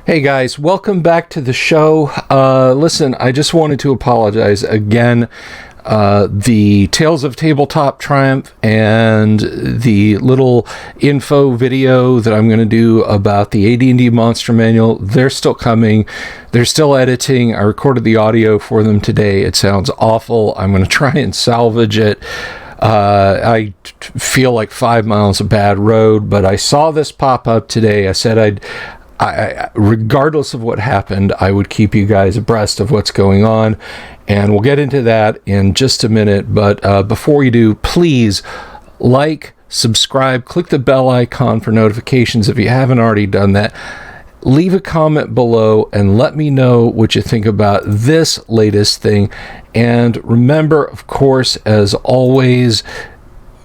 Hey guys, welcome back to the show. Listen, I just wanted to apologize again. The Tales of Tabletop Triumph and the little info video that I'm going to do about the AD&D Monster Manual, they're still coming. They're still editing. I recorded the audio for them today. It sounds awful. I'm going to try and salvage it. I feel like 5 miles of bad road, but I saw this pop up today. I said regardless of what happened, I would keep you guys abreast of what's going on, and we'll get into that in just a minute. But before you do, please like, subscribe, click the bell icon for notifications if you haven't already done that. Leave a comment below and let me know what you think about this latest thing. And remember, of course, as always,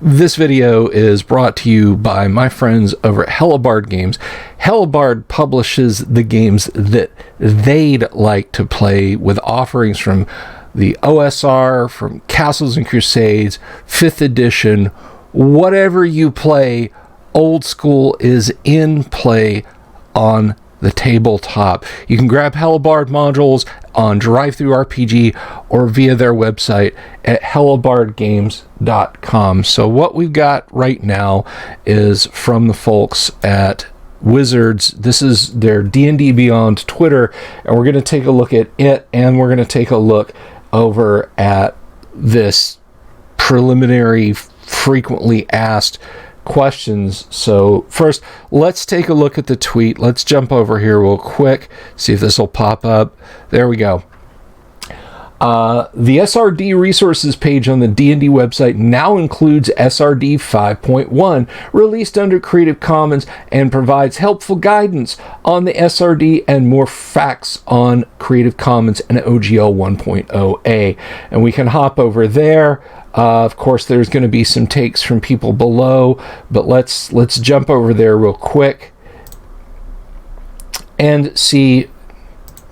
this video is brought to you by my friends over at Hellebarde Games. Hellebarde publishes the games that they'd like to play, with offerings from the OSR, from Castles and Crusades, 5th edition. Whatever you play, old school is in play on the tabletop. You can grab Hellebarde modules on DriveThruRPG or via their website at hellebardegames.com. So what we've got right now is from the folks at Wizards. This is their D&D Beyond Twitter, and we're going to take a look at it, and we're going to take a look over at this preliminary frequently asked questions. So first, let's take a look at the tweet. Let's jump over here real quick, see if this will pop up. There we go. The SRD Resources page on the D&D website now includes SRD 5.1, released under Creative Commons, and provides helpful guidance on the SRD and more facts on Creative Commons and OGL 1.0a. And we can hop over there. Of course, there's going to be some takes from people below, but let's jump over there real quick and see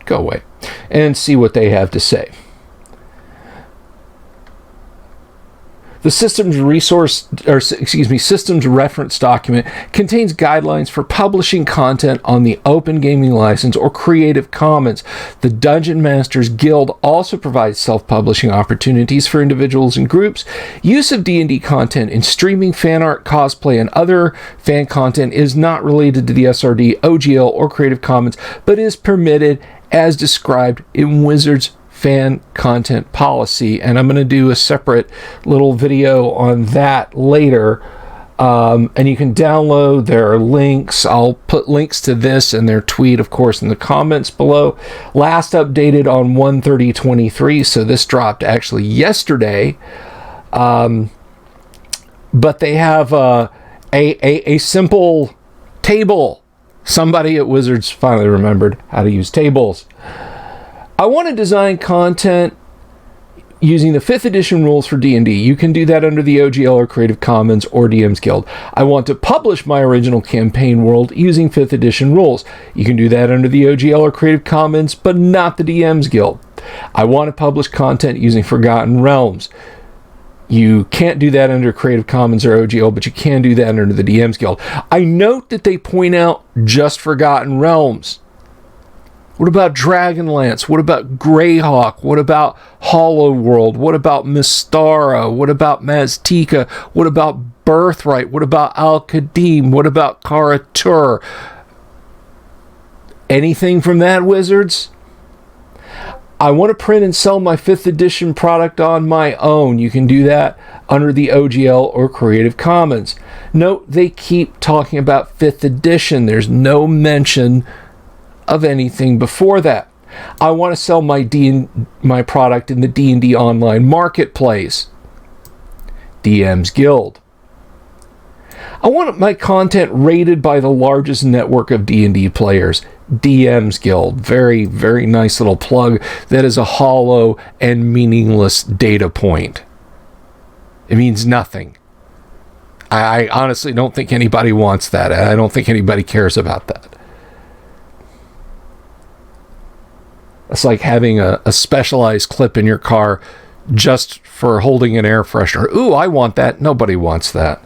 what they have to say. The systems reference document contains guidelines for publishing content on the Open Gaming License or Creative Commons. The Dungeon Masters Guild also provides self-publishing opportunities for individuals and groups. Use of D&D content in streaming, fan art, cosplay, and other fan content is not related to the SRD, OGL, or Creative Commons, but is permitted as described in Wizards fan content policy. And I'm going to do a separate little video on that later, and you can download their links. I'll put links to this and their tweet, of course, in the comments below. Last updated on 1/30/23, so this dropped actually yesterday, but they have a simple table. Somebody at Wizards finally remembered how to use tables. I want to design content using the 5th edition rules for D&D. You can do that under the OGL or Creative Commons or DM's Guild. I want to publish my original campaign world using 5th edition rules. You can do that under the OGL or Creative Commons, but not the DM's Guild. I want to publish content using Forgotten Realms. You can't do that under Creative Commons or OGL, but you can do that under the DM's Guild. I note that they point out just Forgotten Realms. What about Dragonlance? What about Greyhawk? What about Hollow World? What about Mystara? What about Maztica? What about Birthright? What about Al-Qadim? What about Kara-Tur? Anything from that, Wizards? I want to print and sell my 5th edition product on my own. You can do that under the OGL or Creative Commons. Note they keep talking about 5th edition. There's no mention of anything before that. I want to sell my product in the D&D online marketplace. DM's Guild. I want my content rated by the largest network of D&D players. DM's Guild. Very, very nice little plug. That is a hollow and meaningless data point. It means nothing. I honestly don't think anybody wants that. I don't think anybody cares about that. It's like having a specialized clip in your car just for holding an air freshener. Ooh, I want that. Nobody wants that.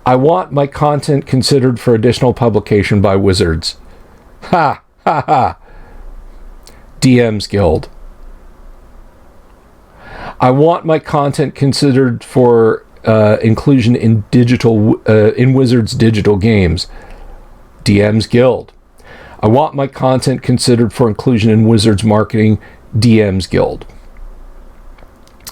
I want my content considered for additional publication by Wizards. Ha, ha, ha. DM's Guild. I want my content considered for inclusion in in Wizards digital games. DM's Guild. I want my content considered for inclusion in Wizards marketing. DM's Guild.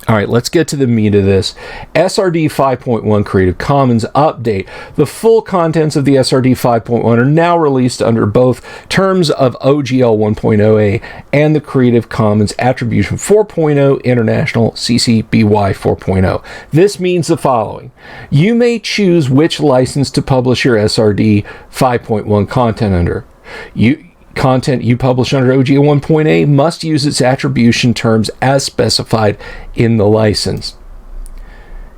All right, let's get to the meat of this. SRD 5.1 Creative Commons update. The full contents of the SRD 5.1 are now released under both terms of OGL 1.0a and the Creative Commons Attribution 4.0 International CC BY 4.0. This means the following. You may choose which license to publish your SRD 5.1 content under. Content you publish under OGL 1.0a must use its attribution terms as specified in the license.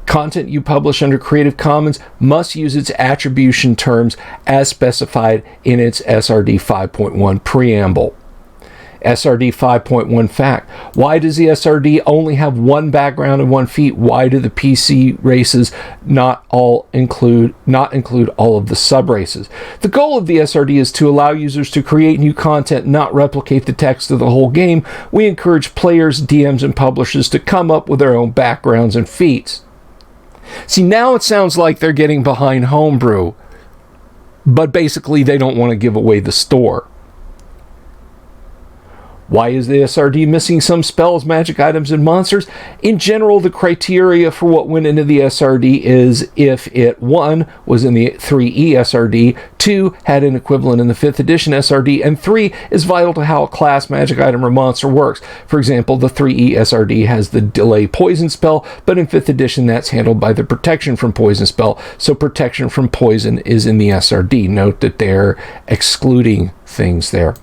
Content you publish under Creative Commons must use its attribution terms as specified in its SRD 5.1 preamble. SRD 5.1 fact. Why does the SRD only have one background and 1 feat? Why do the PC races not include all of the sub-races? The goal of the SRD is to allow users to create new content, not replicate the text of the whole game. We encourage players, DMs, and publishers to come up with their own backgrounds and feats. See, now it sounds like they're getting behind homebrew, but basically they don't want to give away the store. Why is the SRD missing some spells, magic items, and monsters? In general, the criteria for what went into the SRD is if it, 1, was in the 3E SRD, 2, had an equivalent in the 5th edition SRD, and 3, is vital to how a class, magic item, or monster works. For example, the 3E SRD has the delay poison spell, but in 5th edition that's handled by the protection from poison spell, so protection from poison is in the SRD. Note that they're excluding things there.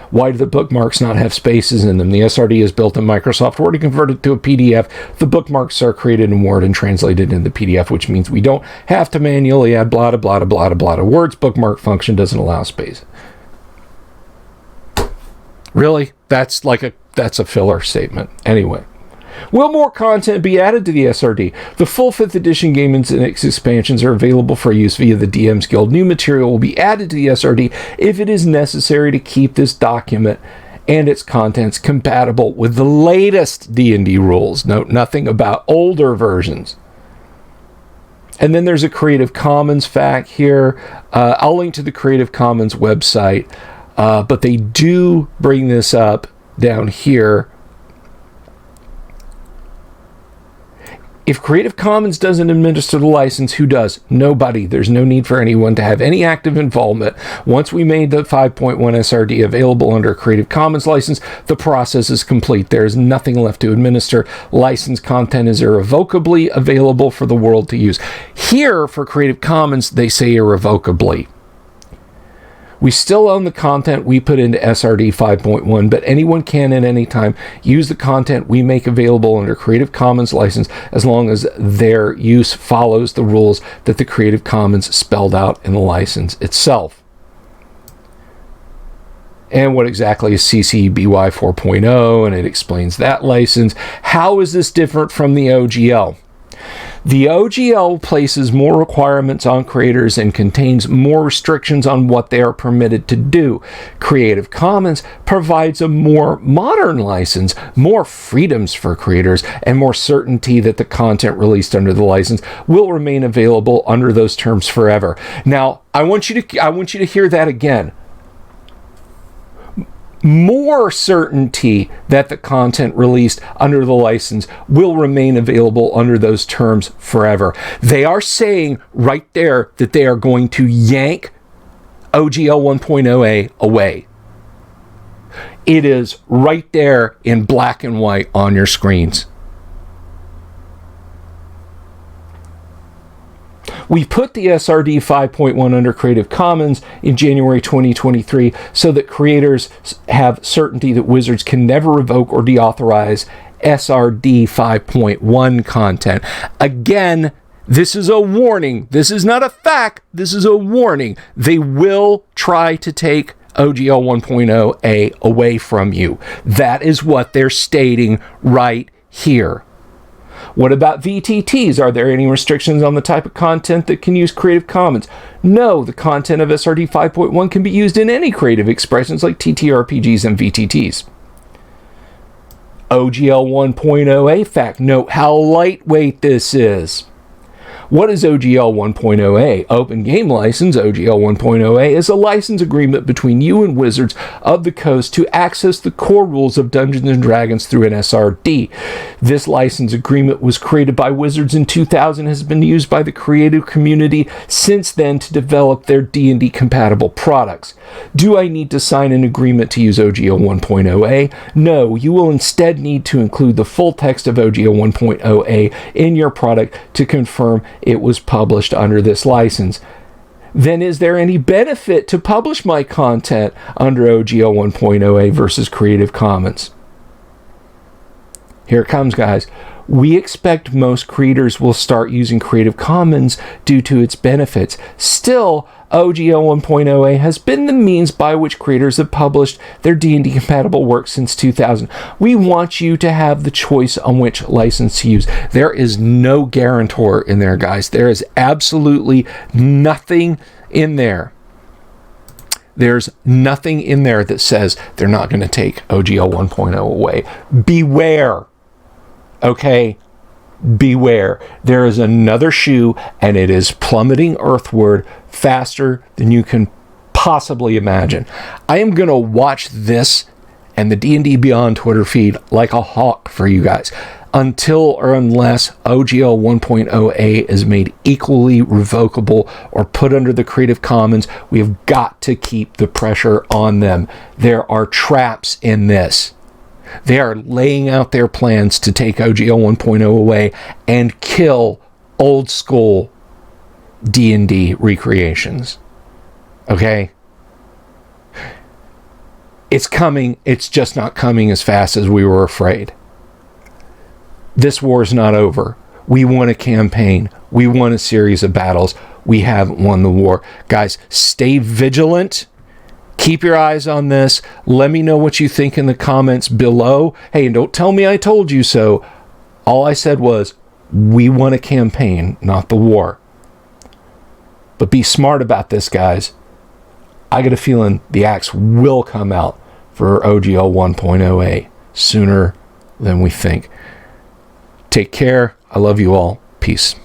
Why do the bookmarks not have spaces in them? The SRD is built in Microsoft Word and converted to a PDF. The bookmarks are created in Word and translated into PDF, which means we don't have to manually add blah, blah, blah, blah, blah, blah. Word's bookmark function doesn't allow space. Really? That's a filler statement. Anyway. Will more content be added to the SRD? The full 5th edition game and its expansions are available for use via the DM's Guild. New material will be added to the SRD if it is necessary to keep this document and its contents compatible with the latest D&D rules. Note nothing about older versions. And then there's a Creative Commons fact here. I'll link to the Creative Commons website, but they do bring this up down here. If Creative Commons doesn't administer the license, who does? Nobody. There's no need for anyone to have any active involvement. Once we made the 5.1 SRD available under a Creative Commons license, the process is complete. There is nothing left to administer. Licensed content is irrevocably available for the world to use. Here, for Creative Commons, they say irrevocably. We still own the content we put into SRD 5.1, but anyone can at any time use the content we make available under Creative Commons license as long as their use follows the rules that the Creative Commons spelled out in the license itself. And what exactly is CC BY 4.0? And it explains that license. How is this different from the OGL? The OGL places more requirements on creators and contains more restrictions on what they are permitted to do. Creative Commons provides a more modern license, more freedoms for creators, and more certainty that the content released under the license will remain available under those terms forever. Now, I want you to hear that again. More certainty that the content released under the license will remain available under those terms forever. They are saying right there that they are going to yank OGL 1.0a away. It is right there in black and white on your screens. We put the SRD 5.1 under Creative Commons in January 2023 so that creators have certainty that Wizards can never revoke or deauthorize SRD 5.1 content. Again, this is a warning. This is not a fact. This is a warning. They will try to take OGL 1.0a away from you. That is what they're stating right here. What about VTTs? Are there any restrictions on the type of content that can use Creative Commons? No, the content of SRD 5.1 can be used in any creative expressions like TTRPGs and VTTs. OGL 1.0a fact. Note how lightweight this is. What is OGL 1.0a? Open Game License, OGL 1.0a, is a license agreement between you and Wizards of the Coast to access the core rules of Dungeons & Dragons through an SRD. This license agreement was created by Wizards in 2000 and has been used by the creative community since then to develop their D&D compatible products. Do I need to sign an agreement to use OGL 1.0a? No, you will instead need to include the full text of OGL 1.0a in your product to confirm it was published under this license. Then is there any benefit to publish my content under OGL 1.0a versus Creative Commons? Here it comes, guys. We expect most creators will start using Creative Commons due to its benefits. Still, OGL 1.0a has been the means by which creators have published their D&D compatible work since 2000. We want you to have the choice on which license to use. There is no guarantor in there, guys. There is absolutely nothing in there. There's nothing in there that says they're not going to take OGL 1.0 away. Beware. Okay? Beware. There is another shoe, and it is plummeting earthward faster than you can possibly imagine. I am going to watch this and the D&D Beyond Twitter feed like a hawk for you guys until or unless OGL 1.0a is made equally revocable or put under the Creative Commons. We have got to keep the pressure on them. There are traps in this. They are laying out their plans to take OGL 1.0 away and kill old school D&D recreations. Okay? It's coming. It's just not coming as fast as we were afraid. This war is not over. We won a campaign. We won a series of battles. We haven't won the war. Guys, stay vigilant. Keep your eyes on this. Let me know what you think in the comments below. Hey, and don't tell me I told you so. All I said was, we won a campaign, not the war. But be smart about this, guys. I get a feeling the axe will come out for OGL 1.0a sooner than we think. Take care. I love you all. Peace.